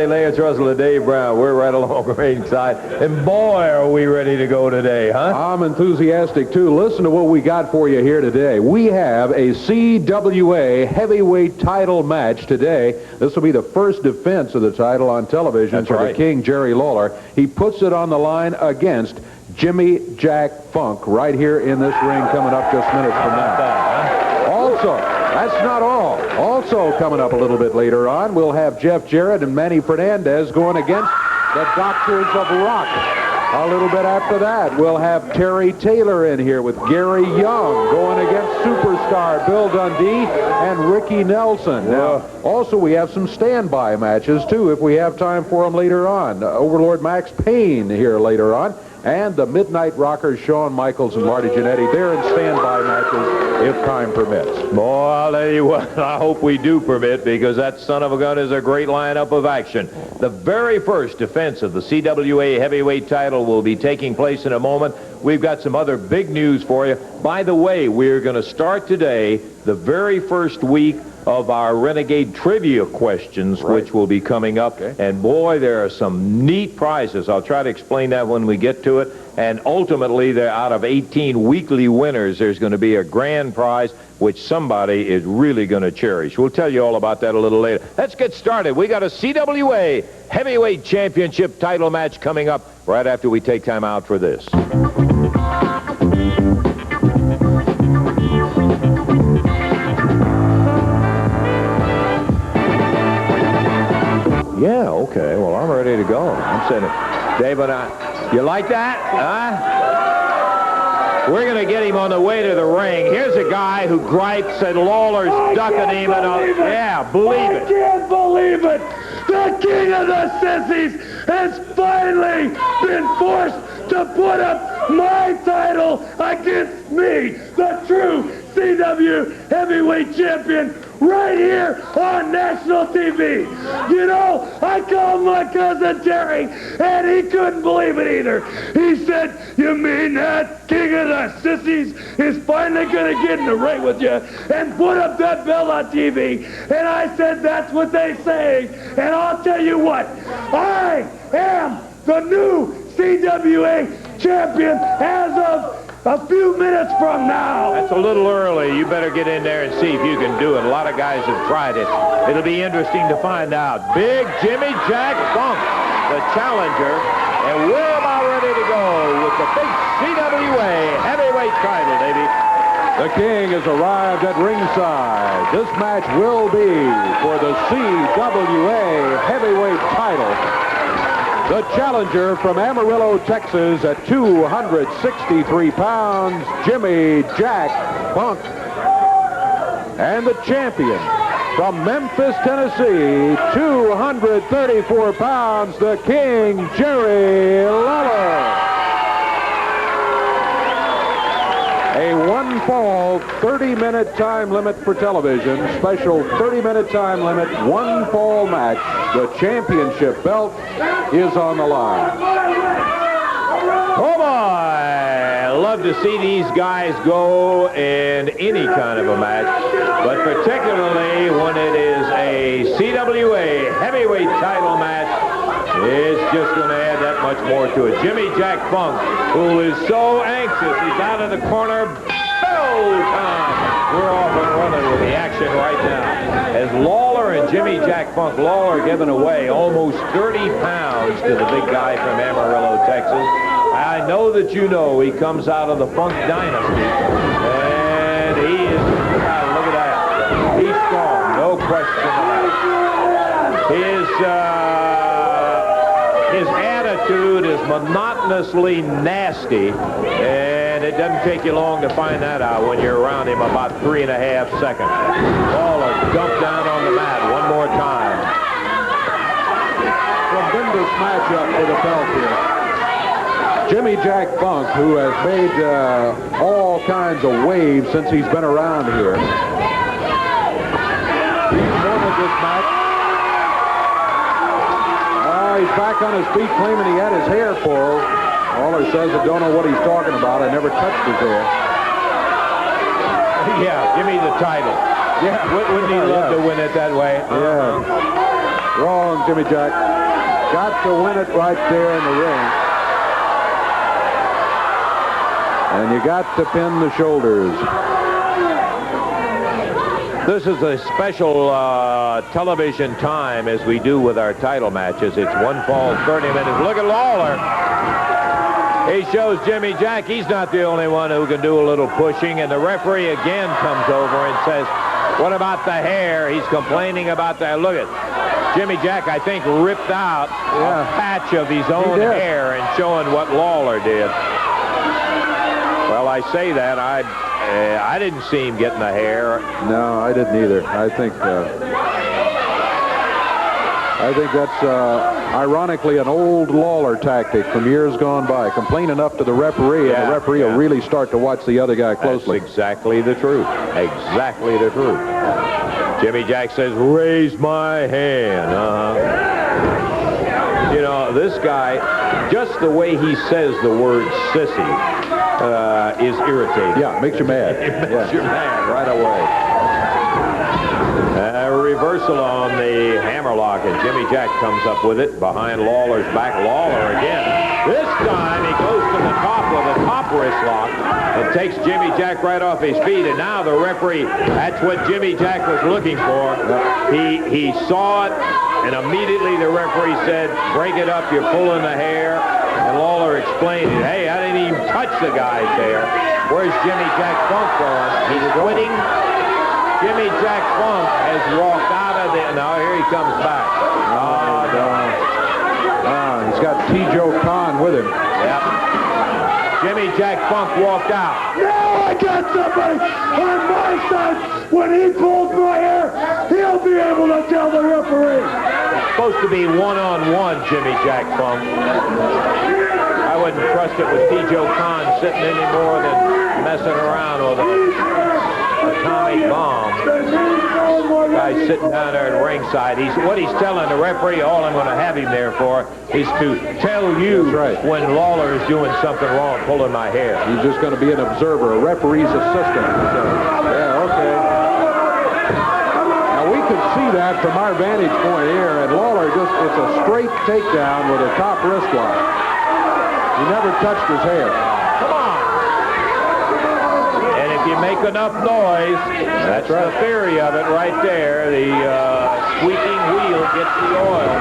Charlie, Lance Russell, and Dave Brown. We're right along the ringside. And boy, are we ready to go today, huh? I'm enthusiastic, too. Listen to what we got for you here today. We have a CWA heavyweight title match today. This will be the first defense of the title on television for the King, Jerry Lawler. He puts it on the line against Jimmy Jack Funk right here in this ring coming up just minutes from now. Also, that's not all. Also coming up a little bit later on, we'll have Jeff Jarrett and Manny Fernandez going against the Doctors of Rock. A little bit after that, we'll have Terry Taylor in here with Gary Young going against Superstar Bill Dundee and Rikki Nelson. Now, also, we have some standby matches, too, if we have time for them later on. Overlord Maxx Payne here later on. And the Midnight Rockers, Shawn Michaels and Marty Jannetty, they're in standby matches if time permits. Boy, I'll tell you what, I hope we do permit, because that son of a gun is a great lineup of action. The very first defense of the CWA heavyweight title will be taking place in a moment. We've got some other big news for you. By the way, we're going to start today the very first week of our Renegade Trivia questions, which will be coming up. And boy, there are some neat prizes. I'll try to explain that when we get to it. And ultimately, they're out of 18 weekly winners, there's going to be a grand prize, which somebody is really going to cherish. We'll tell you all about that a little later. Let's get started. We got a CWA Heavyweight Championship title match coming up right after we take time out for this. Yeah, okay. Well, I'm ready to go. I'm saying, David, you like that? Huh? We're going to get him on the way to the ring. Here's a guy who gripes that Lawler's ducking him. Yeah, believe it. I can't believe it. The King of the Sissies has finally been forced to put up my title against me, the true CW heavyweight champion, right here on national TV. You know, I called my cousin Terry, and he couldn't believe it either. He said, "You mean that King of the Sissies is finally going to get in the ring with you and put up that belt on TV?" And I said, "That's what they say." And I'll tell you what, I am the new CWA champion as of a few minutes from now. That's a little early. You better get in there and see if you can do it. A lot of guys have tried it. It'll be interesting to find out. Big Jimmy Jack Funk, the challenger, and we're about ready to go with the big CWA heavyweight title, baby. The King has arrived at ringside. This match will be for the CWA heavyweight title. The challenger from Amarillo, Texas, at 263 pounds, Jimmy Jack Funk. And the champion from Memphis, Tennessee, 234 pounds, the King, Jerry Lawler. A one-fall, 30-minute time limit for television. Special 30-minute time limit, one-fall match. The championship belt is on the line. Oh, boy. I love to see these guys go in any kind of a match, but particularly when it is a CWA heavyweight title match. It's just going to add that much more to it. Jimmy Jack Funk, who is so anxious. He's out of the corner. Bell time. We're off and running with the action right now. As Lawler and Jimmy Jack Funk, Lawler giving away almost 30 pounds to the big guy from Amarillo, Texas. I know that you know he comes out of the Funk dynasty. And he is, look at that. He's strong, no question about it. His attitude is monotonously nasty, and it doesn't take you long to find that out when you're around him about 3.5 seconds. Lawler dumped down on the mat one more time. Tremendous matchup for the belt here. Jimmy Jack Funk, who has made all kinds of waves since he's been around here. He's won this match. He's back on his feet claiming he had his hair pulled. Lawler says I don't know what he's talking about. I never touched his hair. Yeah, give me the title. Yeah. Wouldn't he love to win it that way? Yeah. Wrong, Jimmy Jack. Got to win it right there in the ring. And you got to pin the shoulders. This is a special television time, as we do with our title matches. It's one fall, 30 minutes. Look at Lawler. He shows Jimmy Jack he's not the only one who can do a little pushing, and the referee again comes over and says, what about the hair? He's complaining about that. Look at Jimmy Jack, I think, ripped out a patch of his own hair and showing what Lawler did. Well, I say that. I didn't see him getting the hair. No, I didn't either. I think that's ironically an old Lawler tactic from years gone by. Complain enough to the referee, and the referee will really start to watch the other guy closely. That's exactly the truth. Exactly the truth. Jimmy Jack says, raise my hand. You know, this guy, just the way he says the word sissy, is irritating. Yeah, makes you mad. It makes you mad right away. Reversal on the hammerlock, and Jimmy Jack comes up with it behind Lawler's back. Lawler again. This time he goes to the top with a top wrist lock and takes Jimmy Jack right off his feet. And now the referee, that's what Jimmy Jack was looking for. He saw it, and immediately the referee said, break it up, you're pulling the hair. And Lawler explained it. Hey, I didn't even touch the guy's hair. Where's Jimmy Jack Funk going? He's quitting. Jimmy Jack Funk has walked out of there. Now here he comes back. He's got Teijo Kahn with him. Yep. Jimmy Jack Funk walked out. Now I got somebody on my side. When he pulls my hair, he'll be able to tell the referee. It's supposed to be one-on-one, Jimmy Jack Funk. I wouldn't trust it with Teijo Kahn sitting any more than messing around with an atomic bomb. Guy's sitting down there at ringside. What he's telling the referee, all I'm going to have him there for, is to tell you when Lawler is doing something wrong, pulling my hair. He's just going to be an observer, a referee's assistant. Yeah, okay. Now we can see that from our vantage point here, and Lawler it's a straight takedown with a top wrist lock. He never touched his hair. Come on. And if you make enough noise, that's the theory of it right there. The squeaking wheel gets the oil.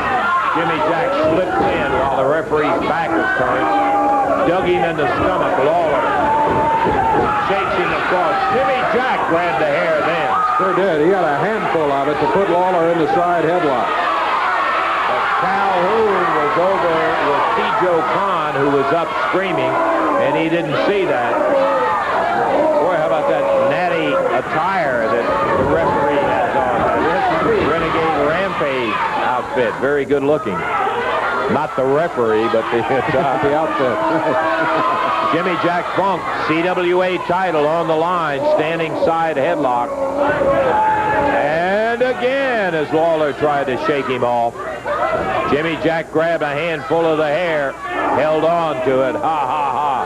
Jimmy Jack slips in while the referee's back is turned. Dug him in the stomach. Lawler shakes him across. Jimmy Jack grabbed the hair then. Sure did. He got a handful of it to put Lawler in the side headlock. Calhoun was over with Teijo Kahn, who was up screaming, and he didn't see that. Boy, how about that natty attire that the referee has on? The Renegade Rampage outfit. Very good looking. Not the referee, but the outfit. Jimmy Jack Funk, CWA title on the line, standing side headlock. And again, as Lawler tried to shake him off, Jimmy Jack grabbed a handful of the hair, held on to it. Ha, ha, ha.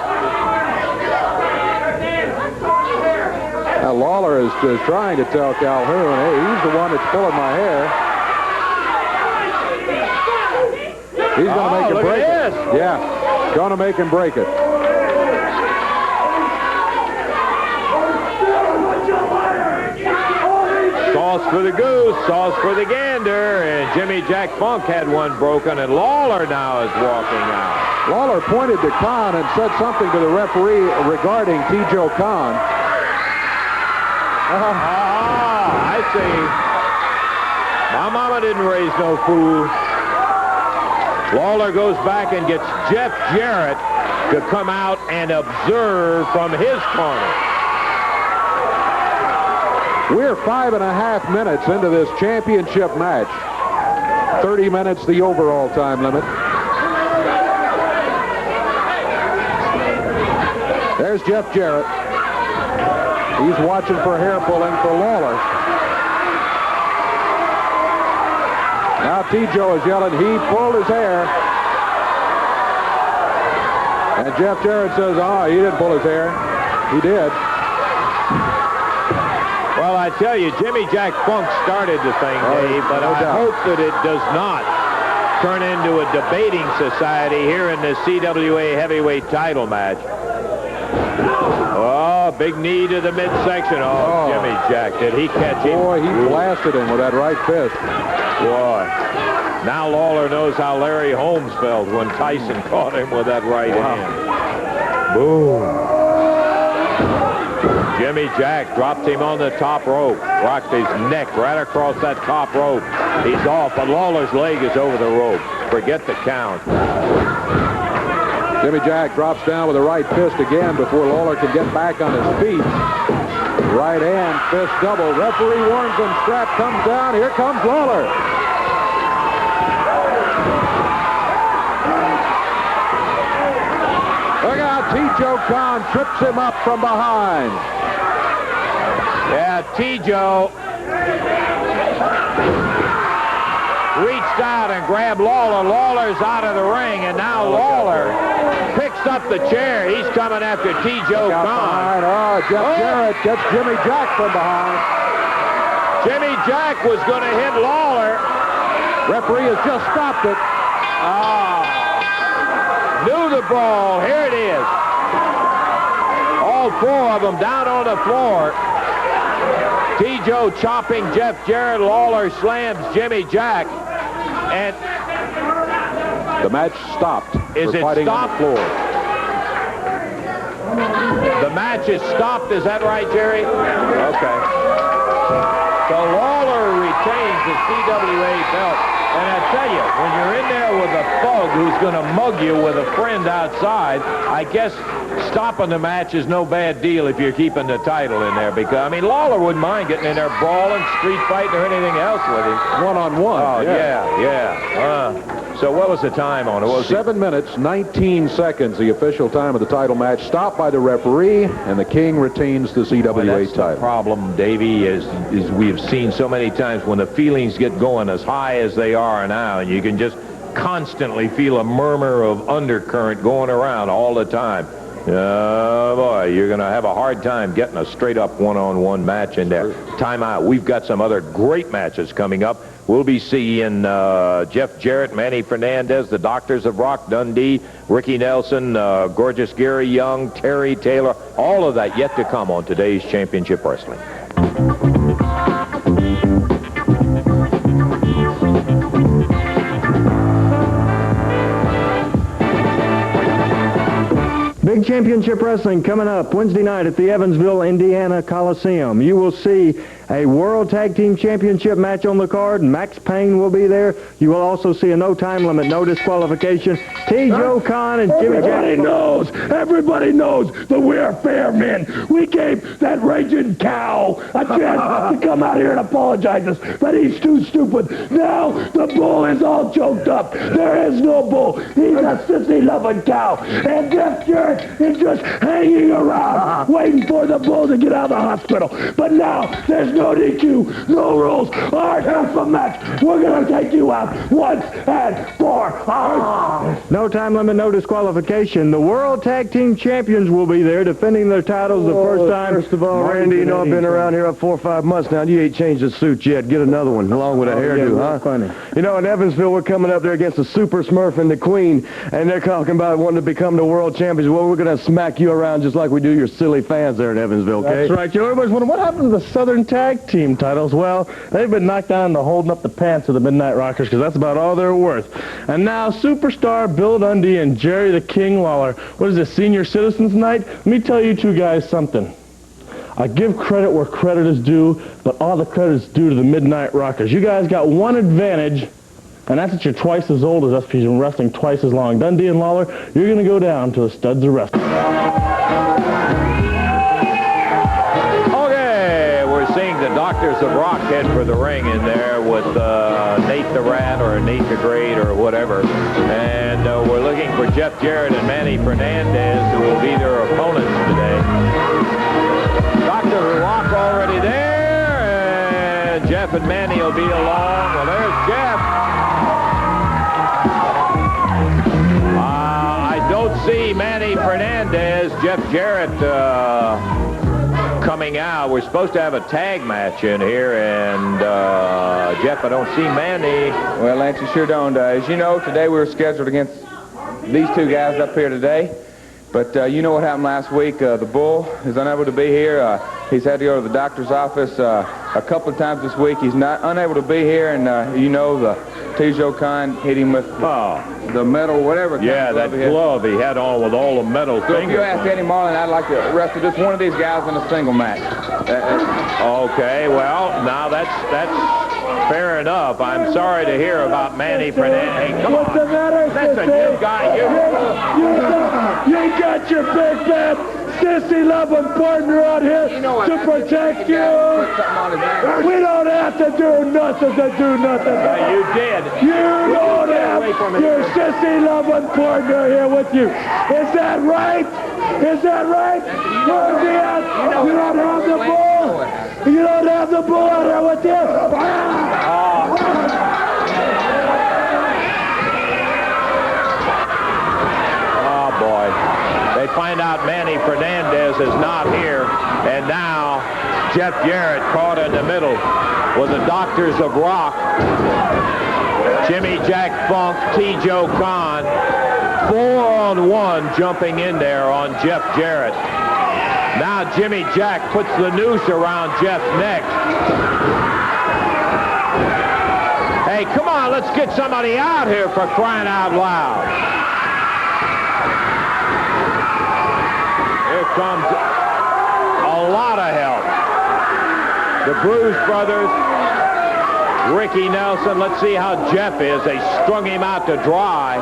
Now Lawler is trying to tell Calhoun, hey, he's the one that's pulling my hair. He's going to make him break it. Yeah, going to make him break it. Sauce for the goose, sauce for the gander, and Jimmy Jack Funk had one broken, and Lawler now is walking out. Lawler pointed to Kahn and said something to the referee regarding Teijo Kahn. I see. My mama didn't raise no fool. Lawler goes back and gets Jeff Jarrett to come out and observe from his corner. We're 5.5 minutes into this championship match. 30 minutes, the overall time limit. There's Jeff Jarrett. He's watching for hair pulling for Lawler. Now Teijo is yelling, he pulled his hair. And Jeff Jarrett says, he didn't pull his hair. He did. Well, I tell you, Jimmy Jack Funk started the thing, Dave, but I hope that it does not turn into a debating society here in the CWA heavyweight title match. Oh, big knee to the midsection. Oh, Jimmy Jack, did he catch him? Boy, he blasted him with that right fist. Boy. Now Lawler knows how Larry Holmes felt when Tyson caught him with that right hand. Boom. Jimmy Jack dropped him on the top rope. Rocked his neck right across that top rope. He's off, but Lawler's leg is over the rope. Forget the count. Jimmy Jack drops down with a right fist again before Lawler can get back on his feet. Right hand, fist double. Referee warns him. Strap comes down. Here comes Lawler. Look out, Teijo Kahn trips him up from behind. Yeah, Teijo reached out and grabbed Lawler. Lawler's out of the ring, and now Lawler picks up the chair. He's coming after Teijo Kahn. Oh, Jeff Jarrett gets Jimmy Jack from behind. Jimmy Jack was going to hit Lawler. Referee has just stopped it. Knew the brawl. Here it is. All four of them down on the floor. Teijo chopping Jeff Jarrett. Lawler slams Jimmy Jack. And the match stopped. Is it fighting stopped? On the floor. The match is stopped. Is that right, Jerry? Okay. So Lawler retains the CWA belt. And I tell you, when you're in there with a thug who's going to mug you with a friend outside, I guess stopping the match is no bad deal if you're keeping the title in there. Because, I mean, Lawler wouldn't mind getting in there brawling, street fighting, or anything else with him. One-on-one. Oh, yeah. So what was the time on it? 7 minutes, 19 seconds, the official time of the title match. Stopped by the referee, and the King retains the CWA that's title. The problem, Davey, is we've seen so many times when the feelings get going as high as they are now, and you can just constantly feel a murmur of undercurrent going around all the time. Oh, boy, you're going to have a hard time getting a straight-up one-on-one match in there. Timeout. We've got some other great matches coming up. We'll be seeing Jeff Jarrett, Manny Fernandez, the Doctors of Rock, Dundee, Rikki Nelson, gorgeous Gary Young, Terry Taylor. All of that yet to come on today's Championship Wrestling. Big Championship Wrestling coming up Wednesday night at the Evansville, Indiana Coliseum. You will see a World Tag Team Championship match on the card. Maxx Payne will be there. You will also see a no time limit, no disqualification. Teijo Kahn and Jimmy Jack. Everybody knows that we are fair men. We gave that raging cow a chance to come out here and apologize to us, but he's too stupid. Now the bull is all choked up. There is no bull. He's a sissy-loving cow. And Jeff Jarrett is just hanging around, waiting for the bull to get out of the hospital. But now there's no DQ, no rules. All right, half a match. We're going to take you out once and for all. No time limit, no disqualification. The World Tag Team Champions will be there defending their titles the first time. First of all, Marty, Randy, you know I've been around here 4 or 5 months now. You ain't changed the suit yet. Get another one along with a hairdo, huh? Funny. You know, in Evansville, we're coming up there against the Super Smurf and the Queen, and they're talking about wanting to become the world champions. Well, we're going to smack you around just like we do your silly fans there in Evansville, okay? That's right. You know, everybody's wondering, what happened to the Southern Tag Team titles? Well, they've been knocked down to holding up the pants of the Midnight Rockers because that's about all they're worth. And now, Superstar Bill Dundee and Jerry the King Lawler. What is this, Senior Citizens Night? Let me tell you two guys something. I give credit where credit is due, but all the credit is due to the Midnight Rockers. You guys got one advantage, and that's that you're twice as old as us because you've been wrestling twice as long. Dundee and Lawler, you're going to go down to the studs of wrestling. Okay, we're seeing the Doctors of Rock head for the ring in there with Nate the Rat or Nate the Great or whatever. And we're looking for Jeff Jarrett and Manny Fernandez, who will be their opponents today. Doctors of Rock already there, and Jeff and Manny will be along. Well, there's Jeff. I don't see Manny Fernandez. Jeff Jarrett coming out. We're supposed to have a tag match in here, and Jeff, I don't see Manny. Well, Lance, you sure don't. As you know, today we were scheduled against these two guys up here today. But you know what happened last week. The Bull is unable to be here. He's had to go to the doctor's office a couple of times this week. He's not unable to be here, and you know the Teijo Kahn hit him with the metal, whatever. Yeah, that glove he had on with all the metal so fingers. if you ask Eddie Marlin, I'd like to wrestle just one of these guys in a single match. Okay, well, now that's fair enough. I'm sorry to hear about Manny Fernandez. Hey, come on. What's the matter, That's a new guy. You got your big bad sissy-loving partner out here to protect you. We don't have to do nothing to do nothing. You did. You don't have your sissy-loving partner here with you. Is that right? Is that right? Where's he at? You don't have the bull. You don't have the bull out here with you. Oh, boy. They find out Manny Fernandez is not here, and now Jeff Jarrett caught in the middle with the Doctors of Rock. Jimmy Jack Funk, Teijo Kahn, 4-on-1 jumping in there on Jeff Jarrett. Now Jimmy Jack puts the noose around Jeff's neck. Hey, come on, let's get somebody out here for crying out loud. Here comes a lot of help. The Bruise brothers, Rikki Nelson. Let's see how Jeff is. They strung him out to dry.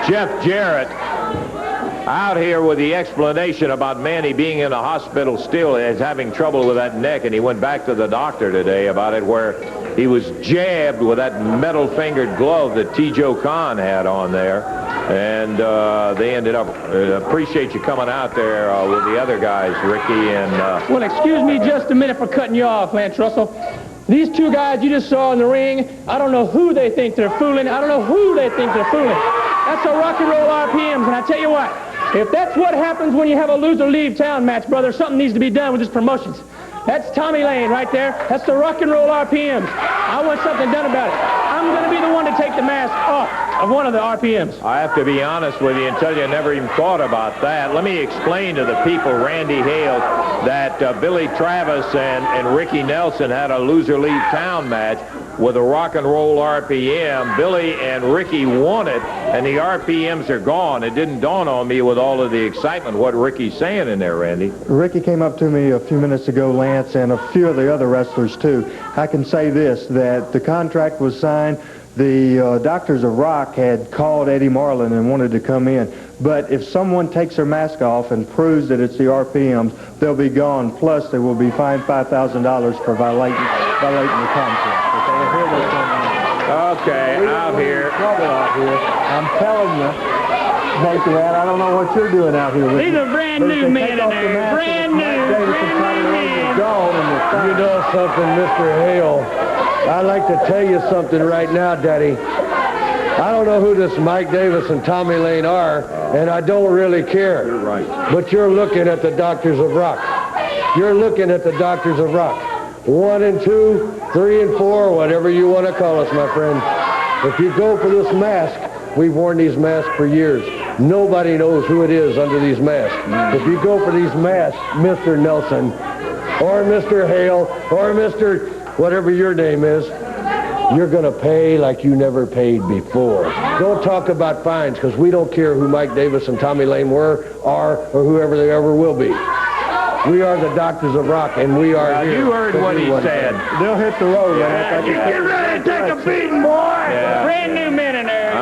Jeff Jarrett out here with the explanation about Manny being in the hospital still, is having trouble with that neck, and he went back to the doctor today about it, where he was jabbed with that metal-fingered glove that Teijo Kahn had on there, and they ended up, appreciate you coming out there with the other guys, Rikki and... Well, excuse me just a minute for cutting you off, Lance Russell. These two guys you just saw in the ring, I don't know who they think they're fooling. I don't know who they think they're fooling. That's a rock and roll RPMs, and I tell you what, if that's what happens when you have a loser leave town match, brother, something needs to be done with this promotions. That's Tommy Lane right there. That's the rock and roll RPMs. I want something done about it. I'm going to be the one to take the mask off of one of the RPMs. I have to be honest with you and tell you I never even thought about that. Let me explain to the people, Randy Hale, that Billy Travis and Rikki Nelson had a loser leave town match with a rock and roll RPM. Billy and Rikki won it, and the RPMs are gone. It didn't dawn on me with all of the excitement what Ricky's saying in there, Randy. Ricky came up to me a few minutes ago, Lance, and a few of the other wrestlers, too. I can say this, that the contract was signed. The Doctors of Rock had called Eddie Marlin and wanted to come in. But if someone takes their mask off and proves that it's the RPMs, they'll be gone. Plus, they will be fined $5,000 for violating the contract. Okay, out here. I'm telling you, Nathan, I don't know what you're doing out here. These are brand new men in there. Brand new men. You know something, Mr. Hale? I'd like to tell you something right now, Daddy. I don't know who this Mike Davis and Tommy Lane are, and I don't really care. You're right. But you're looking at the Doctors of Rock. You're looking at the Doctors of Rock. 1 and 2, 3 and 4, whatever you want to call us, my friend. If you go for this mask, we've worn these masks for years. Nobody knows who it is under these masks. If you go for these masks, Mr. Nelson, or Mr. Hale, or Mr. whatever your name is, you're going to pay like you never paid before. Don't talk about fines, because we don't care who Mike Davis and Tommy Lane were, are, or whoever they ever will be. We are the Doctors of Rock, and we are here. You heard what he said. They'll hit the road. Get ready to take a beating, boy! Yeah. Brand new men in there.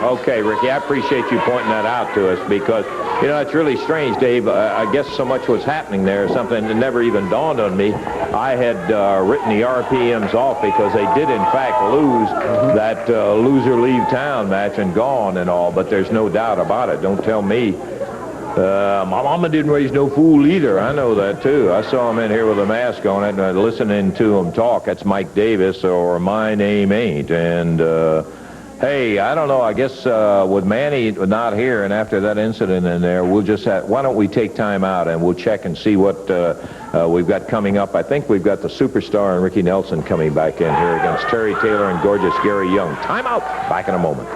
Okay, Ricky, I appreciate you pointing that out to us, because, you know, it's really strange, Dave. I guess so much was happening there, something that never even dawned on me. I had written the RPMs off because they did, in fact, lose that loser leave town match and gone and all, but there's no doubt about it. Don't tell me. My mama didn't raise no fool either. I know that, too. I saw him in here with a mask on it, and listening to him talk. That's Mike Davis, or My Name Ain't. And Hey, I don't know. I guess with Manny not here and after that incident in there, we'll just why don't we take time out and we'll check and see what we've got coming up. I think we've got the Superstar and Rikki Nelson coming back in here against Terry Taylor and gorgeous Gary Young. Time out. Back in a moment.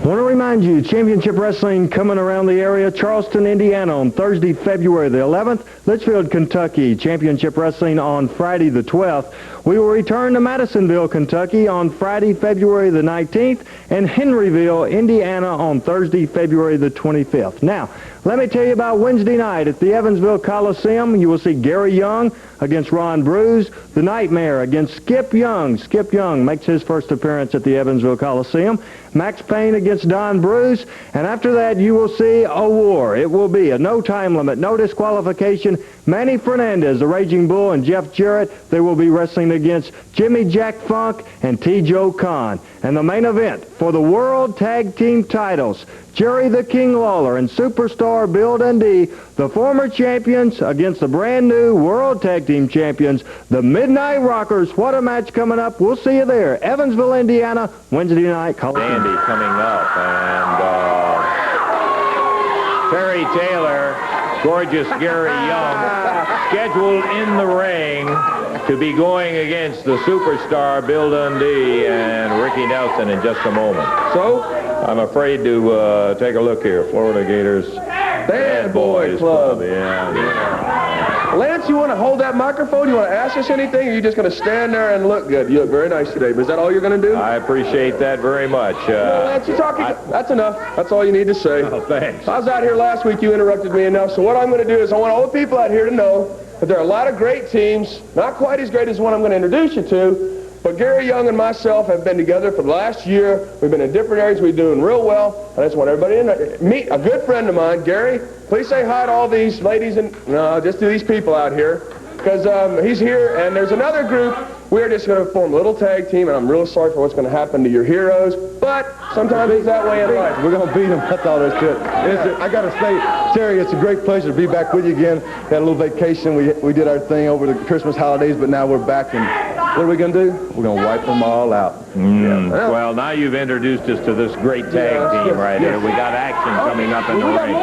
Want to remind you, Championship Wrestling coming around the area. Charleston, Indiana on Thursday, February the 11th. Litchfield, Kentucky, Championship Wrestling on Friday the 12th. We will return to Madisonville, Kentucky on Friday, February the 19th, and Henryville, Indiana on Thursday, February the 25th. Now, let me tell you about Wednesday night at the Evansville Coliseum. You will see Gary Young against Ron Bruise, the Nightmare against Skip Young. Skip Young makes his first appearance at the Evansville Coliseum. Maxx Payne against Don Bruise, and after that you will see a war. It will be a no time limit, no disqualification. Manny Fernandez, the Raging Bull, and Jeff Jarrett, they will be wrestling against Jimmy Jack Funk and Teijo Kahn. And the main event for the World Tag Team titles, Jerry the King Lawler and Superstar Bill Dundee, the former champions against the brand new World Tag Team champions, the Midnight Rockers. What a match coming up. We'll see you there. Evansville, Indiana, Wednesday night. Dandy coming up. And Terry Taylor, gorgeous Gary Young, scheduled in the ring to be going against the Superstar Bill Dundee and Rikki Nelson in just a moment. So, I'm afraid to take a look here. Florida Gators Bad Boy Club. Yeah. Lance, you want to hold that microphone? You want to ask us anything? Or are you just going to stand there and look good? You look very nice today. But is that all you're going to do? I appreciate that very much. Lance, you talking? That's enough. That's all you need to say. Oh, thanks. I was out here last week. You interrupted me enough. So what I'm going to do is I want all the people out here to know that there are a lot of great teams, not quite as great as the one I'm going to introduce you to, but Gary Young and myself have been together for the last year. We've been in different areas. We're doing real well. And I just want everybody to meet a good friend of mine, Gary. Please say hi to all these ladies and, no, just to these people out here. Because he's here, and there's another group. We're just going to form a little tag team, and I'm real sorry for what's going to happen to your heroes. But sometimes it's that way in life. We're going to beat them. That's all there's to it. I got to say, Terry, it's a great pleasure to be back with you again. We had a little vacation. We did our thing over the Christmas holidays, but now we're back. And what are we going to do? We're going to wipe them all out. Yeah. Well, now you've introduced us to this great tag team right here. We got action coming up in the ring.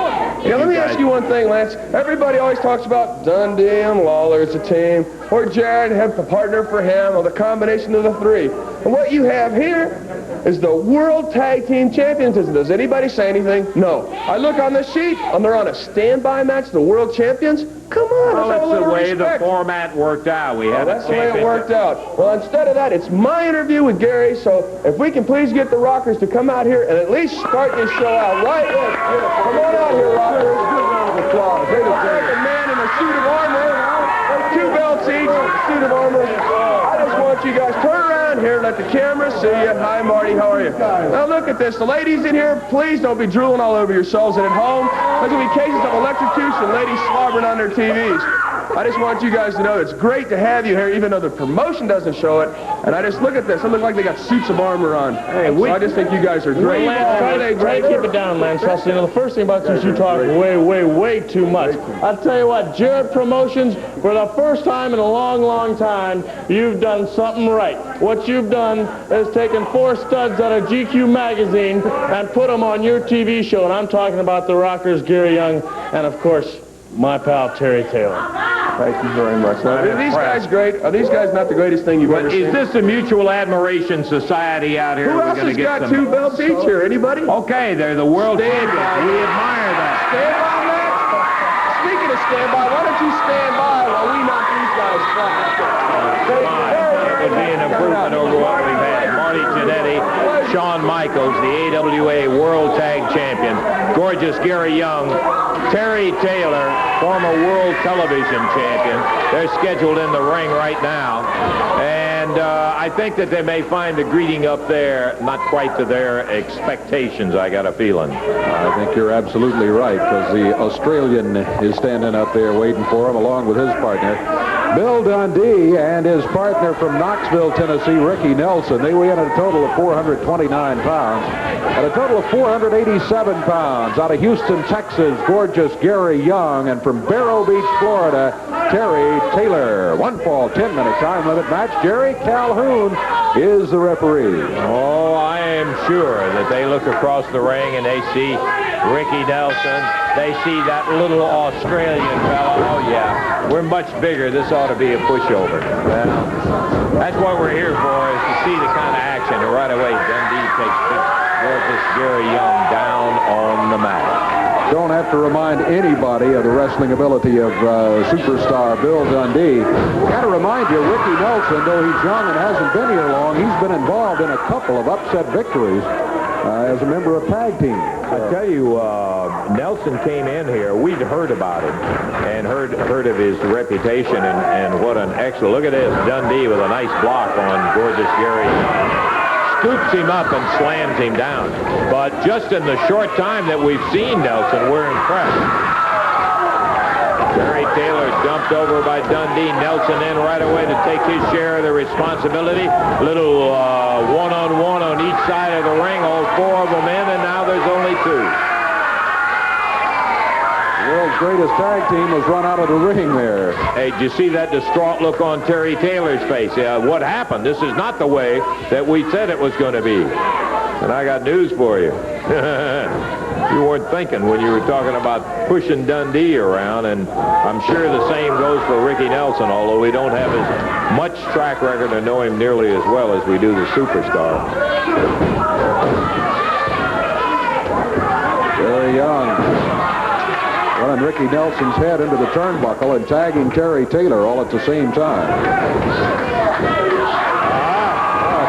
Yeah, let me ask you one thing, Lance. Everybody always talks about Dundee and Lawler as a team, or Jarrett have a partner for him, or the combination of the three. And what you have here is the World Tag Team Champions. Does anybody say anything? No. I look on the sheet, and they're on a standby match, the World Champions. Come on, well, let's have a that's little the way respect. the format worked out. We had That's the way it worked out. Well, instead of that, it's my interview with Gary, so if we can please get the Rockers to come out here and at least start this show out right. Come on out here, Rockers. Good round of applause. The man in a suit of armor, 2 belts each, suit of armor. I just want you guys turn around here, let the camera see you. Hi, Marty, how are you? Now look at this. The ladies in here, please don't be drooling all over yourselves. And at home, there's going to be cases of electrocution, ladies slobbering on their TVs. I just want you guys to know it's great to have you here, even though the promotion doesn't show it. And I just look at this. It looks like they got suits of armor on. Hey, so I just think you guys are great. Lance, try to keep it down, Lance. You know, the first thing about this, you talk way too much. I'll tell you what, Jarrett Promotions, for the first time in a long time, you've done something right. What you've done is taken 4 studs out of GQ magazine and put them on your TV show. And I'm talking about the Rockers, Gary Young, and of course, my pal Terry Taylor. Thank you very much. Now, are these guys great? Are these guys not the greatest thing you've ever seen? Is this a mutual admiration society out here? Who else has got 2 belts each here? Anybody? Okay, they're the world champions. We admire that. Stand by, Max. Speaking of stand by, why don't you stand by while we knock these guys flat? Come on. That would be an improvement over what we've had. Marty, Jannetty, Shawn Michaels, the AWA World Tag Champion, gorgeous Gary Young, Terry Taylor, former World Television Champion. They're scheduled in the ring right now. And I think that they may find the greeting up there not quite to their expectations, I got a feeling. I think you're absolutely right, because the Australian is standing up there waiting for him along with his partner. Bill Dundee and his partner from Knoxville, Tennessee, Rikki Nelson. They weigh in at a total of 429 pounds. At a total of 487 pounds, out of Houston, Texas, gorgeous Gary Young. And from Vero Beach, Florida, Terry Taylor. 1 fall, 10-minute time limit match. Jerry Calhoun is the referee. Oh, I am sure that they look across the ring and they see Rikki Nelson. They see that little Australian fellow. Oh, yeah, we're much bigger. This ought to be a pushover. Well, that's what we're here for, is to see the kind of action. And right away, Dundee takes big, gorgeous Gary Young down on the mat. Don't have to remind anybody of the wrestling ability of superstar Bill Dundee. Got to remind you, Rikki Nelson, though he's young and hasn't been here long, he's been involved in a couple of upset victories as a member of tag team. I tell you, Nelson came in here. We'd heard about him and heard of his reputation and what an excellent. Look at this, Dundee with a nice block on gorgeous Gary Young. Scoops him up and slams him down. But just in the short time that we've seen Nelson, we're impressed. Terry Taylor dumped over by Dundee. Nelson in right away to take his share of the responsibility. Little one-on-one on each side of the ring. All 4 of them in, and now there's only 2. The world's greatest tag team was run out of the ring there. Hey, did you see that distraught look on Terry Taylor's face? What happened? This is not the way that we said it was going to be. And I got news for you. You weren't thinking when you were talking about pushing Dundee around, and I'm sure the same goes for Rikki Nelson, although we don't have as much track record to know him nearly as well as we do the superstar. Very young. Running Rikki Nelson's head into the turnbuckle and tagging Terry Taylor all at the same time.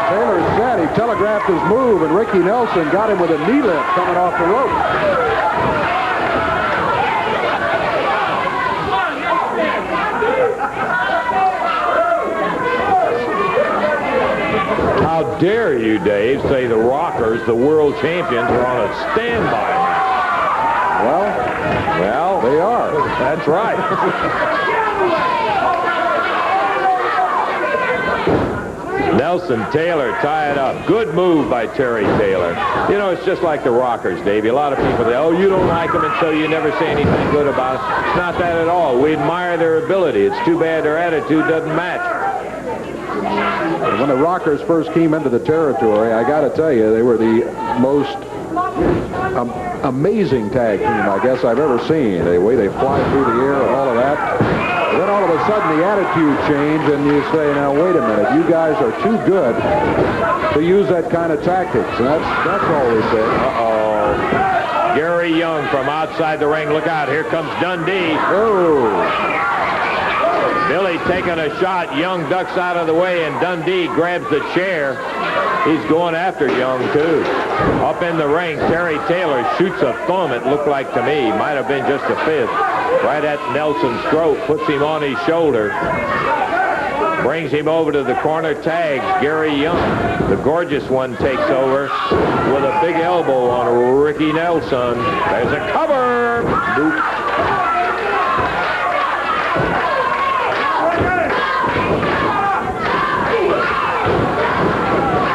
Taylor said he telegraphed his move, and Rikki Nelson got him with a knee lift coming off the rope. How dare you, Dave, say the Rockers, the world champions, are on a standby. Well, they are. That's right. Nelson Taylor tied up. Good move by Terry Taylor. You know, it's just like the Rockers, Davey. A lot of people say, oh, you don't like them, and so you never say anything good about it. It's not that at all. We admire their ability. It's too bad their attitude doesn't match. When the Rockers first came into the territory, I got to tell you, they were the most amazing tag team I guess I've ever seen. The way they fly through the air and all of that. And then all of a sudden the attitude changed, and you say, now wait a minute, you guys are too good to use that kind of tactics. And that's all we say. Uh-oh. Gary Young from outside the ring. Look out, here comes Dundee. Oh. Billy taking a shot. Young ducks out of the way, and Dundee grabs the chair. He's going after Young, too. Up in the ring, Terry Taylor shoots a thumb, it looked like to me. Might have been just a fist. Right at Nelson's throat, puts him on his shoulder. Brings him over to the corner, tags Gary Young. The gorgeous one takes over with a big elbow on Rikki Nelson. There's a cover. Boop.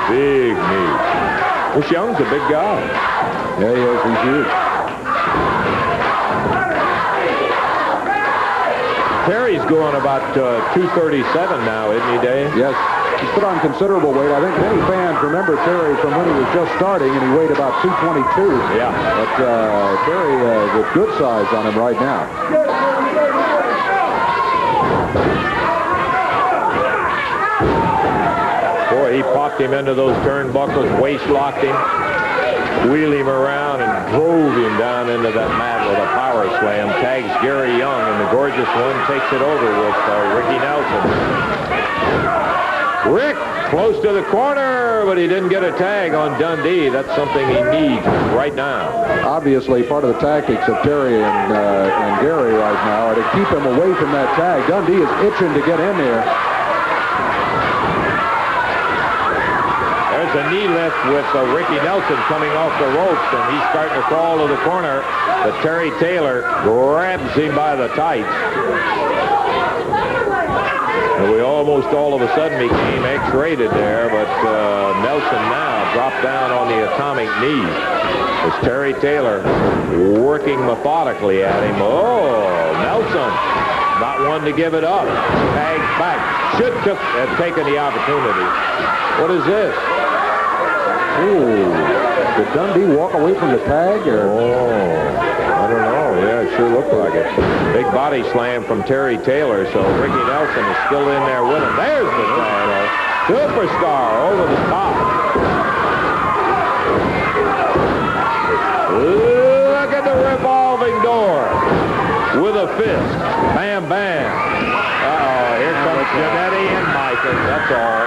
Big knee. This Young's a big guy. Yeah, he is. He's huge. Terry's going about 237 now, isn't he, Dave? Yes. He's put on considerable weight. I think many fans remember Terry from when he was just starting, and he weighed about 222. Yeah. But Terry with good size on him right now. Boy, he popped him into those turnbuckles, waist-locked him, wheeled him around, and drove him down into that mat with a power slam. Tags Gary Young, and the gorgeous one takes it over with Rikki Nelson. Rick, close to the corner, but he didn't get a tag on Dundee. That's something he needs right now. Obviously, part of the tactics of Terry and Gary right now are to keep him away from that tag. Dundee is itching to get in there. There's a knee lift with Rikki Nelson coming off the ropes, and he's starting to crawl to the corner. But Terry Taylor grabs him by the tights. And we almost all of a sudden became X-rated there, but Nelson now dropped down on the atomic knee. It's Terry Taylor working methodically at him. Oh, Nelson, not one to give it up. Tag back. Should have taken the opportunity. What is this? Ooh, did Dundee walk away from the tag? Or? Oh, I don't know. Yeah, it sure looked like it. Big body slam from Terry Taylor, so Rikki Nelson is still in there with him. There's the tag. Superstar over the top. Look at the revolving door with a fist. Bam, bam. Uh-oh, here comes Jannetty and Michaels. That's all.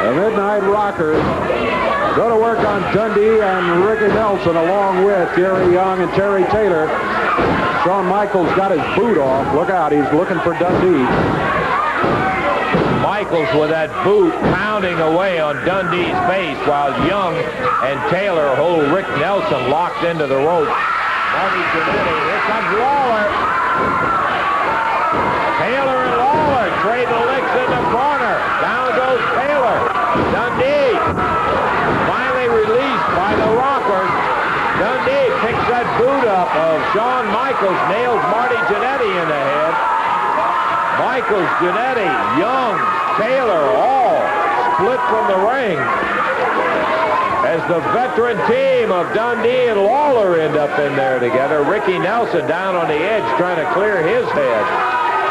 The Midnight Rockers go to work on Dundee and Rikki Nelson along with Gary Young and Terry Taylor. Shawn Michaels got his boot off. Look out, he's looking for Dundee. Michaels with that boot pounding away on Dundee's face while Young and Taylor hold Rick Nelson locked into the rope. Marty Jannetty, here comes Lawler. Taylor and Lawler trade the licks in the corner. Down goes Taylor. Dundee finally released by the Rockers. Dundee picks that boot up of Shawn Michaels, nails Marty Jannetty in the head. Michaels, Jannetty, Young, Taylor, all split from the ring. As the veteran team of Dundee and Lawler end up in there together. Rikki Nelson down on the edge trying to clear his head.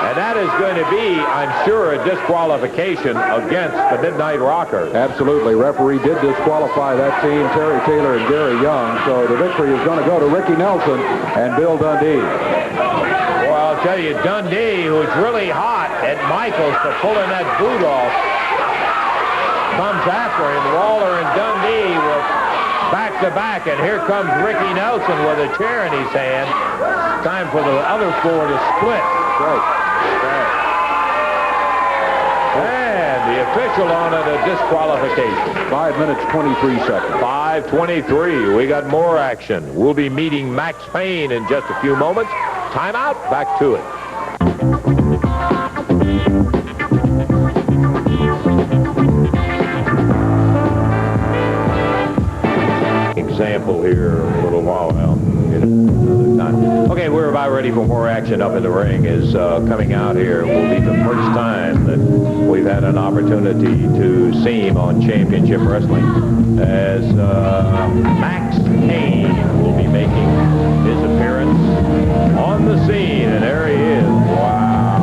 And that is going to be, I'm sure, a disqualification against the Midnight Rockers. Absolutely. Referee did disqualify that team, Terry Taylor and Gary Young. So the victory is going to go to Rikki Nelson and Bill Dundee. Well, I'll tell you, Dundee, who's really hot at Michaels for pulling that boot off, comes after him. Lawler and Dundee were back to back, and here comes Rikki Nelson with a chair in his hand. Time for the other four to split. Right. And the official on it, a disqualification. 5 minutes, 23 seconds. 5:23. We got more action. We'll be meeting Maxx Payne in just a few moments. Timeout. Back to it. Example here a little while now. Okay, we're about ready for more action up in the ring. Is coming out here. Will be the first time that we've had an opportunity to see him on Championship Wrestling, as Maxx Payne will be making his appearance on the scene, and there he is. Wow,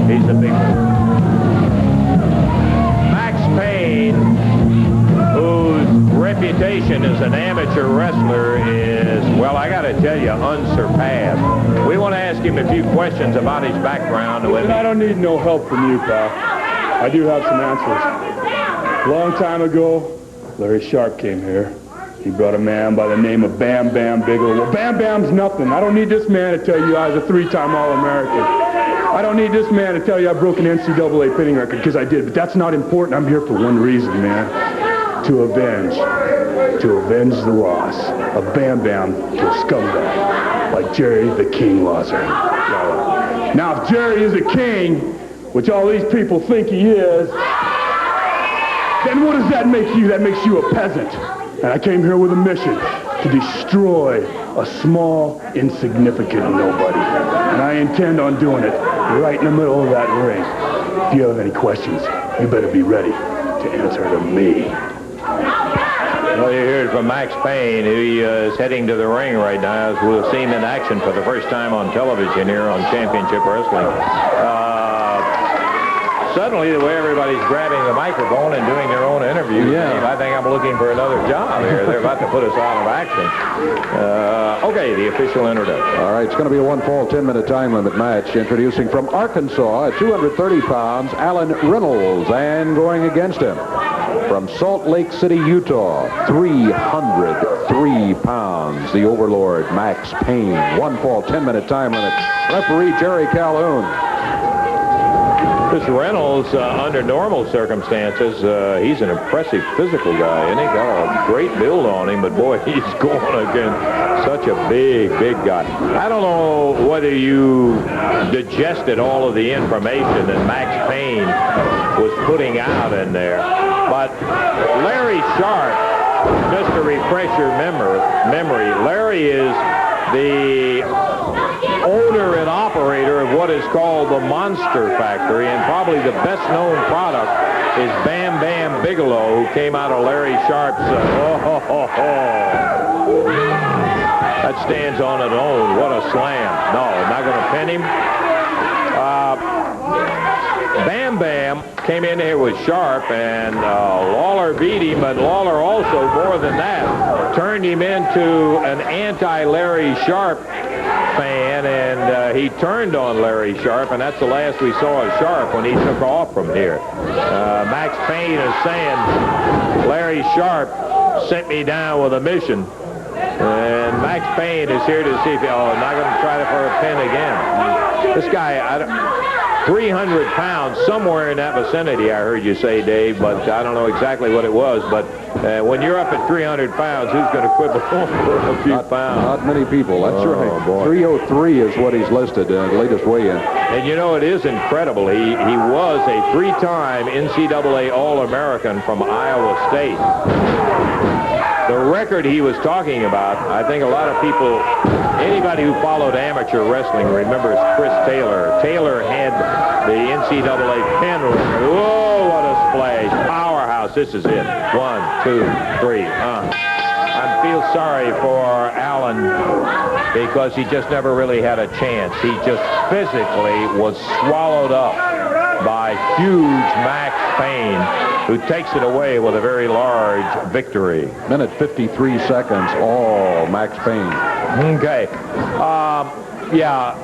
he's a big one. Maxx Payne, whose reputation as an amateur wrestler is, well, I got to tell you, unsurpassed. We want to ask him a few questions about his background. And I don't need no help from you, pal. I do have some answers. Long time ago, Larry Sharp came here. He brought a man by the name of Bam Bam Bigelow. Well, Bam Bam's nothing. I don't need this man to tell you I was a three-time All-American. I don't need this man to tell you I broke an NCAA pinning record, because I did, but that's not important. I'm here for one reason, man. To avenge the loss of Bam Bam to a scumbag like Jerry the King Lawler. Now, if Jerry is a king, which all these people think he is, then what does that make you? That makes you a peasant. And I came here with a mission to destroy a small, insignificant nobody. And I intend on doing it right in the middle of that ring. If you have any questions, you better be ready to answer to me. Well, you heard from Maxx Payne, who is heading to the ring right now, as we'll see him in action for the first time on television here on Championship Wrestling. Suddenly, the way everybody's grabbing the microphone and doing their own interviews, I think I'm looking for another job here. They're about to put us out of action. Okay, the official introduction. All right, it's going to be a one-fall, 10-minute time limit match. Introducing from Arkansas at 230 pounds, Alan Reynolds, and going against him from Salt Lake City, Utah, 303 pounds, the Overlord, Maxx Payne. One fall, 10-minute time limit. Referee Jerry Calhoun. This Reynolds, under normal circumstances, he's an impressive physical guy, and he got a great build on him, but boy, he's going against such a big guy. I don't know whether you digested all of the information that Maxx Payne was putting out in there, but Larry Sharp, just to refresh your memory, Larry is the owner and operator of what is called the Monster Factory, and probably the best-known product is Bam Bam Bigelow, who came out of Larry Sharp's, that stands on its own. What a slam. No, not going to pin him. Bam Bam came in here with Sharp, and Lawler beat him, but Lawler also, more than that, turned him into an anti-Larry Sharp fan, and he turned on Larry Sharp, and that's the last we saw of Sharp when he took off from here. Maxx Payne is saying Larry Sharp sent me down with a mission, and Maxx Payne is here to see if not going to try for a pin again. This guy, 300 pounds, somewhere in that vicinity, I heard you say, Dave, but I don't know exactly what it was. But when you're up at 300 pounds, who's going to quibble for a few pounds? Not many people, that's right. Boy. 303 is what he's listed, the latest weigh-in. And you know, it is incredible. He was a three-time NCAA All-American from Iowa State. The record he was talking about, I think a lot of people, anybody who followed amateur wrestling remembers Chris Taylor. Taylor had the NCAA pin record. Whoa, what a splash. Powerhouse. This is it. 1, 2, 3. I feel sorry for Allen because he just never really had a chance. He just physically was swallowed up by huge Maxx Payne, who takes it away with a very large victory. Minute 53 seconds, all Maxx Payne. Okay. Yeah.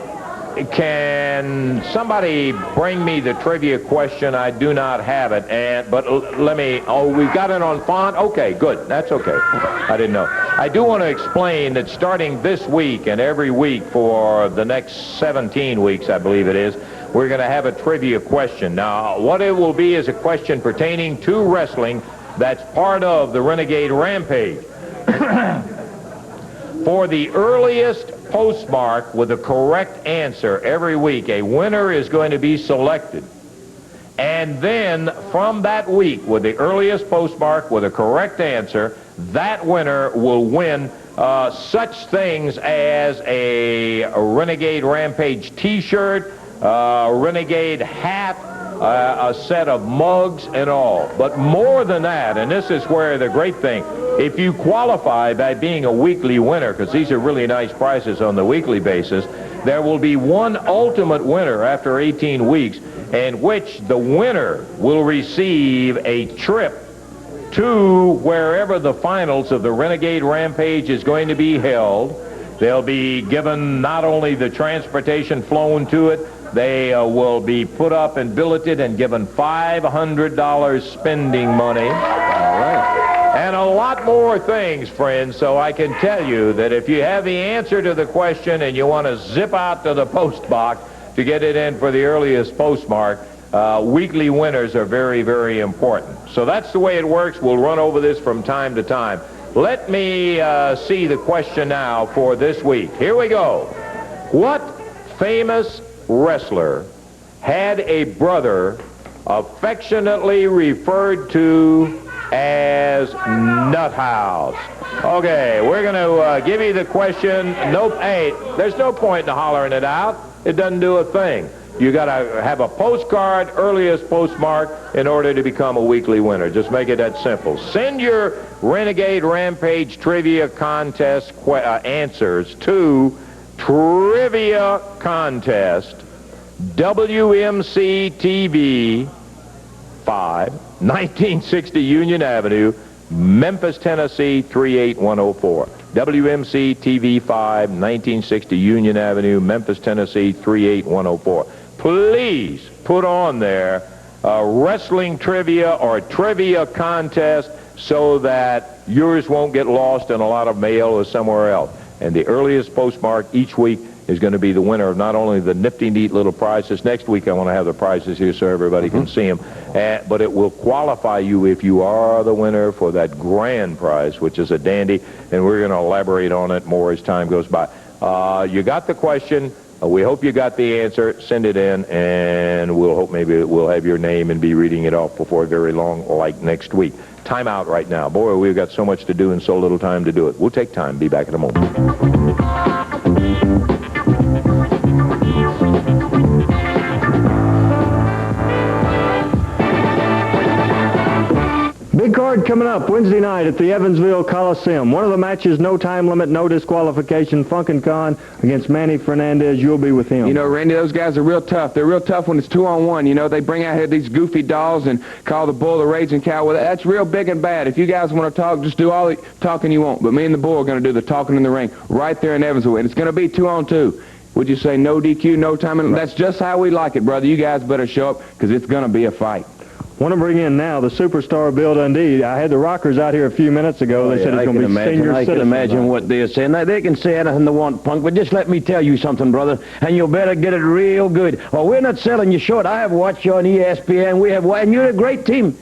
Can somebody bring me the trivia question? I do not have it. But let me, we've got it on font? Okay, good. That's okay. I didn't know. I do want to explain that starting this week and every week for the next 17 weeks, I believe it is, we're going to have a trivia question. Now, what it will be is a question pertaining to wrestling that's part of the Renegade Rampage. For the earliest postmark with the correct answer every week, a winner is going to be selected. And then from that week, with the earliest postmark with a correct answer, that winner will win such things as a Renegade Rampage T-shirt, Renegade hat, a set of mugs and all. But more than that, and this is where the great thing, if you qualify by being a weekly winner, because these are really nice prizes on the weekly basis, there will be one ultimate winner after 18 weeks, in which the winner will receive a trip to wherever the finals of the Renegade Rampage is going to be held. They'll be given not only the transportation flown to it, they will be put up and billeted and given $500 spending money. All right. And a lot more things, friends, so I can tell you that if you have the answer to the question and you want to zip out to the post box to get it in for the earliest postmark, weekly winners are very, very important. So that's the way it works. We'll run over this from time to time. Let me see the question now for this week. Here we go. What famous wrestler had a brother affectionately referred to as Nuthouse? Okay, we're going to give you the question. Nope, hey, there's no point in hollering it out. It doesn't do a thing. You got to have a postcard, earliest postmark, in order to become a weekly winner. Just make it that simple. Send your Renegade Rampage Trivia Contest answers to Trivia Contest, WMC TV 5, 1960 Union Avenue, Memphis, Tennessee 38104. WMC TV 5, 1960 Union Avenue, Memphis, Tennessee 38104. Please put on there wrestling trivia or trivia contest so that yours won't get lost in a lot of mail or somewhere else. And the earliest postmark each week is going to be the winner of not only the nifty, neat little prizes. Next week, I want to have the prizes here so everybody can see them. But it will qualify you if you are the winner for that grand prize, which is a dandy. And we're going to elaborate on it more as time goes by. You got the question. We hope you got the answer. Send it in, and we'll hope maybe we'll have your name and be reading it off before very long, like next week. Time out right now. Boy, we've got so much to do and so little time to do it. We'll take time. Be back in a moment. Big card coming up Wednesday night at the Evansville Coliseum. One of the matches, no time limit, no disqualification. Teijo Kahn against Manny Fernandez. You'll be with him. You know, Randy, those guys are real tough. They're real tough when it's 2-on-1. You know, they bring out here these goofy dolls and call the bull the raging cow. Well, that's real big and bad. If you guys want to talk, just do all the talking you want. But me and the bull are going to do the talking in the ring right there in Evansville. And it's going to be 2-on-2. Would you say no DQ, no time? Right. That's just how we like it, brother. You guys better show up because it's going to be a fight. Want to bring in now the Superstar Bill Dundee. I had the Rockers out here a few minutes ago. They said it's going to be senior citizen. I can imagine what they're saying. They can say anything they want, Punk, but just let me tell you something, brother, and you better get it real good. Well, we're not selling you short. I have watched you on ESPN. We have, and you're a great team.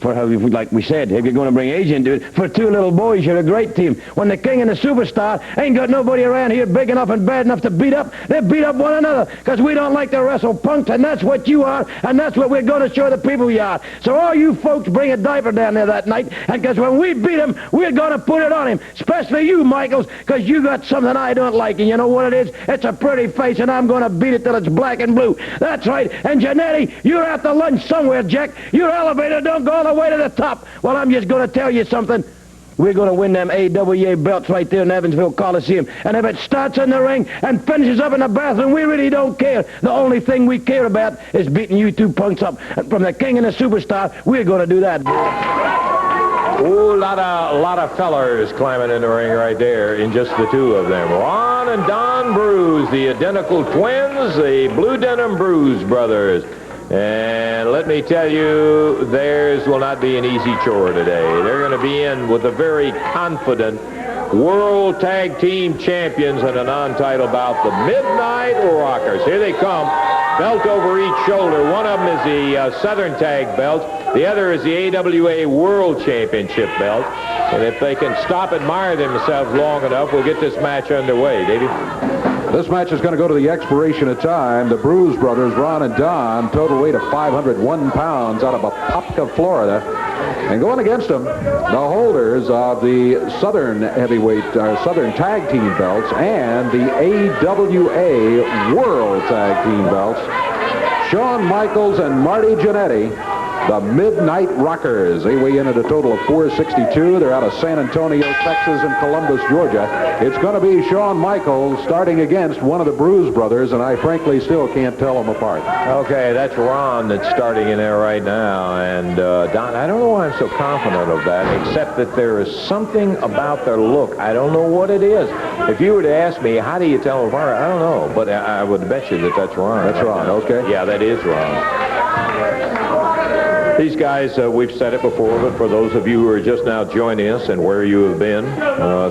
For how, like we said, if you're going to bring age into it, for two little boys, you're a great team. When the King and the Superstar ain't got nobody around here big enough and bad enough to beat up, they beat up one another because we don't like to wrestle punks, and that's what you are, and that's what we're going to show the people you are. So all you folks bring a diaper down there that night, and because when we beat him, we're going to put it on him, especially you, Michaels, because you got something I don't like, and you know what it is? It's a pretty face, and I'm going to beat it till it's black and blue. That's right, and Jannetty, you're at the lunch somewhere, Jack. Your elevator don't go all the way to the top. Well, I'm just going to tell you something. We're going to win them AWA belts right there in Evansville Coliseum. And if it starts in the ring and finishes up in the bathroom, we really don't care. The only thing we care about is beating you two punks up. And from the King and the Superstar, we're going to do that. Ooh, a lot of fellers climbing in the ring right there in just the two of them. Ron and Don Bruise, the identical twins, the Blue Denim Bruise brothers. And let me tell you, theirs will not be an easy chore today. They're going to be in with a very confident World Tag Team Champions in a non-title bout, the Midnight Rockers. Here they come, belt over each shoulder. One of them is the Southern Tag belt. The other is the AWA World Championship belt. And if they can stop admire themselves long enough, we'll get this match underway. Davey? This match is going to go to the expiration of time. The Bruise brothers, Ron and Don, total weight of 501 pounds out of Apopka, Florida. And going against them, the holders of the Southern Southern Tag Team belts and the AWA World Tag Team belts, Shawn Michaels and Marty Jannetty, the Midnight Rockers. They weigh in at a total of 462. They're out of San Antonio, Texas, and Columbus, Georgia. It's going to be Shawn Michaels starting against one of the Bruise brothers, and I frankly still can't tell them apart. Okay, that's Ron that's starting in there right now. And Don, I don't know why I'm so confident of that, except that there is something about their look. I don't know what it is. If you were to ask me, how do you tell them apart? I don't know, but I would bet you that that's Ron. That's Ron, okay. Yeah, that is Ron. These guys, we've said it before, but for those of you who are just now joining us and where you have been,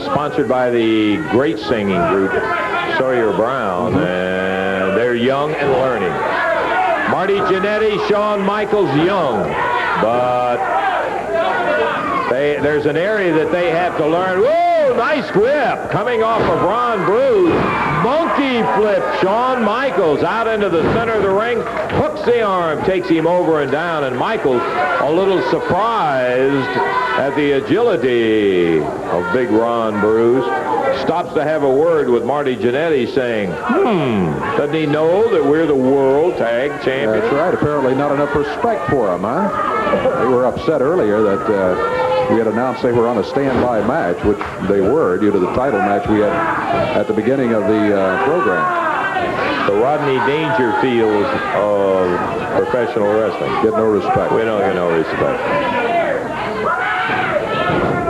sponsored by the great singing group Sawyer Brown, and they're young and learning. Marty Jannetty, Shawn Michaels, young, but there's an area that they have to learn. Whoa, nice whip coming off of Ron Bruise. Monkey flip, Shawn Michaels out into the center of the ring, hooks the arm, takes him over and down, and Michaels a little surprised at the agility of big Ron Bruise. Stops to have a word with Marty Jannetty saying, doesn't he know that we're the World Tag Champions? That's right, apparently not enough respect for him, huh? They were upset earlier that we had announced they were on a standby match, which they were due to the title match we had at the beginning of the program. The Rodney Dangerfield of professional wrestling. Get no respect. We don't get no respect.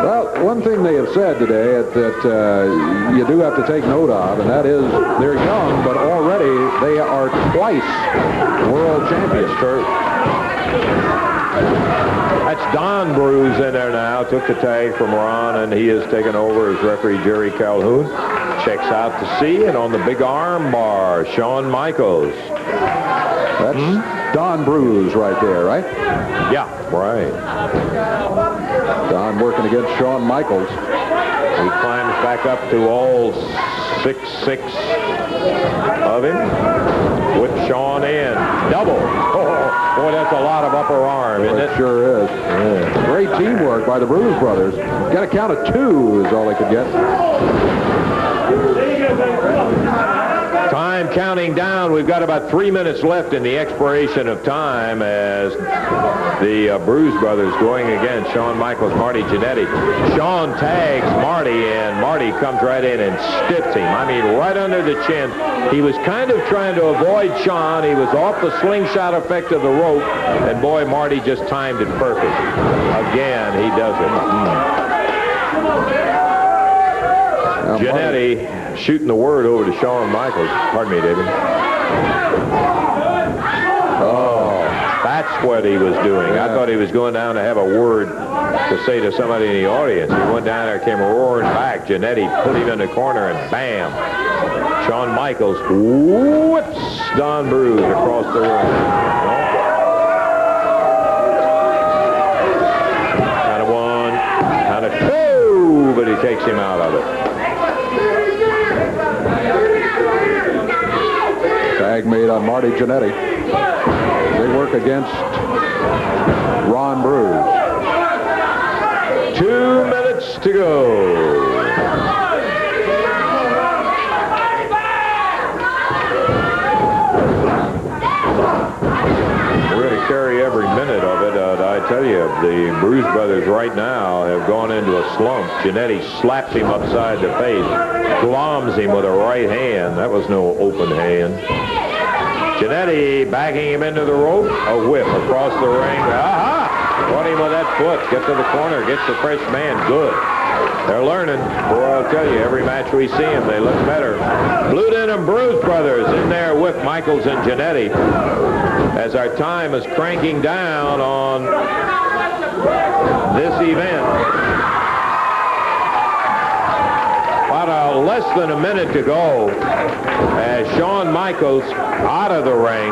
Well, one thing they have said today that you do have to take note of, and that is they're young, but already they are twice world champions. That's true. That's Don Bruise in there now. Took the tag from Ron, and he has taken over as referee Jerry Calhoun. Checks out to see, and on the big arm bar, Shawn Michaels. That's Don Bruise right there, right? Yeah, right. Don working against Shawn Michaels. He climbs back up to all 6'6" of him. With Shawn in. Double. Oh, boy, that's a lot of upper arm, isn't it? Sure is. Yeah. Great teamwork by the Bruise brothers. Got a count of 2 is all they could get. Time counting down. We've got about 3 minutes left in the expiration of time as the Bruise brothers going against Shawn Michaels, Marty Jannetty. Shawn tags Marty, and Marty comes right in and stiffs him. I mean, right under the chin. He was kind of trying to avoid Shawn. He was off the slingshot effect of the rope, and boy, Marty just timed it perfect. Again, he does it. Jannetty shooting the word over to Shawn Michaels. Pardon me, David. Oh, that's what he was doing. I thought he was going down to have a word to say to somebody in the audience. He went down there, came roaring back. Jannetty put him in the corner, and bam. Shawn Michaels whips Don Bruise across the ring. Count of 1, count of 2, but he takes him out of it. Tag made on Marty Jannetty. They work against Ron Bruise. 2 minutes to go. We're going to carry every minute of it. I tell you, the Bruise brothers right now have gone into a slump. Jannetty slaps him upside the face, gloms him with a right hand. That was no open hand. Jannetty backing him into the rope. A whip across the ring. Aha! Caught him with that foot. Gets to the corner. Gets the fresh man. Good. They're learning. Boy, I'll tell you, every match we see them, they look better. Blue Denim Bruise brothers in there with Michaels and Jannetty. As our time is cranking down on this event. About less than a minute to go as Shawn Michaels out of the ring.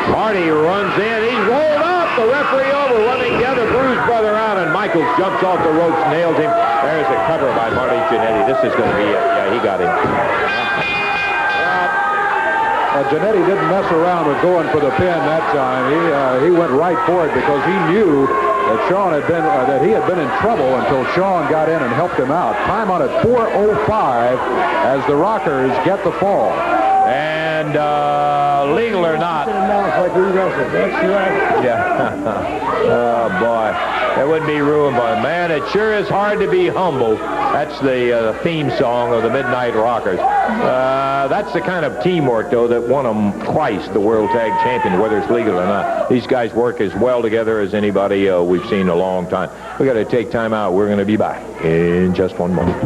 Marty runs in. He's rolled up. The referee over, running the other Bruise brother out, and Michaels jumps off the ropes, nails him. There's a cover by Marty Jannetty. This is going to be it. Yeah, he got him. Jannetty didn't mess around with going for the pin that time. He went right for it because he knew that Shawn had been that he had been in trouble until Shawn got in and helped him out. Time on it 4:05 as the Rockers get the fall. And legal or not. Yeah. Oh boy, that wouldn't be ruined by man. It sure is hard to be humble. That's the theme song of the Midnight Rockers. That's the kind of teamwork, though, that won them twice the World Tag Champion, whether it's legal or not. These guys work as well together as anybody we've seen in a long time. We got to take time out. We're going to be back in just one moment.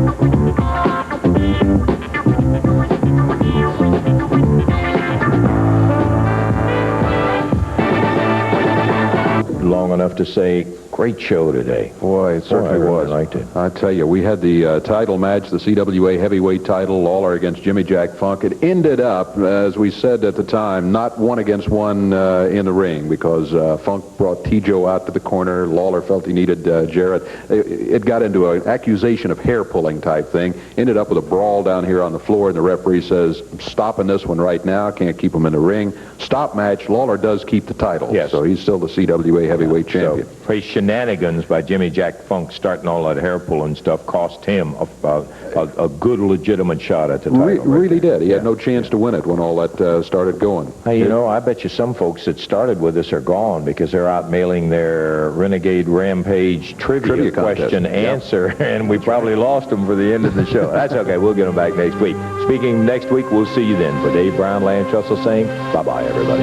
Long enough to say, great show today. Boy, it certainly was. I liked it. I tell you, we had the title match, the CWA heavyweight title, Lawler against Jimmy Jack Funk. It ended up, as we said at the time, not 1-against-1 in the ring because Funk brought Teijo out to the corner. Lawler felt he needed Jarrett. It got into an accusation of hair-pulling type thing. Ended up with a brawl down here on the floor, and the referee says, I'm stopping this one right now. Can't keep him in the ring. Stop match. Lawler does keep the title. Yes. So he's still the CWA heavyweight champion. So, shenanigans by Jimmy Jack Funk starting all that hair pulling stuff cost him a good legitimate shot at the title. Really did. He had no chance to win it when all that started going. Hey, you know, I bet you some folks that started with us are gone because they're out mailing their Renegade Rampage trivia question answer, and we probably lost them for the end of the show. That's okay. We'll get them back next week. Speaking next week, we'll see you then. For Dave Brown, Lance Russell saying bye-bye, everybody.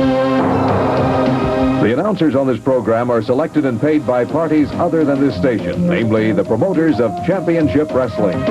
The announcers on this program are selected and paid by parties other than this station, namely the promoters of Championship Wrestling.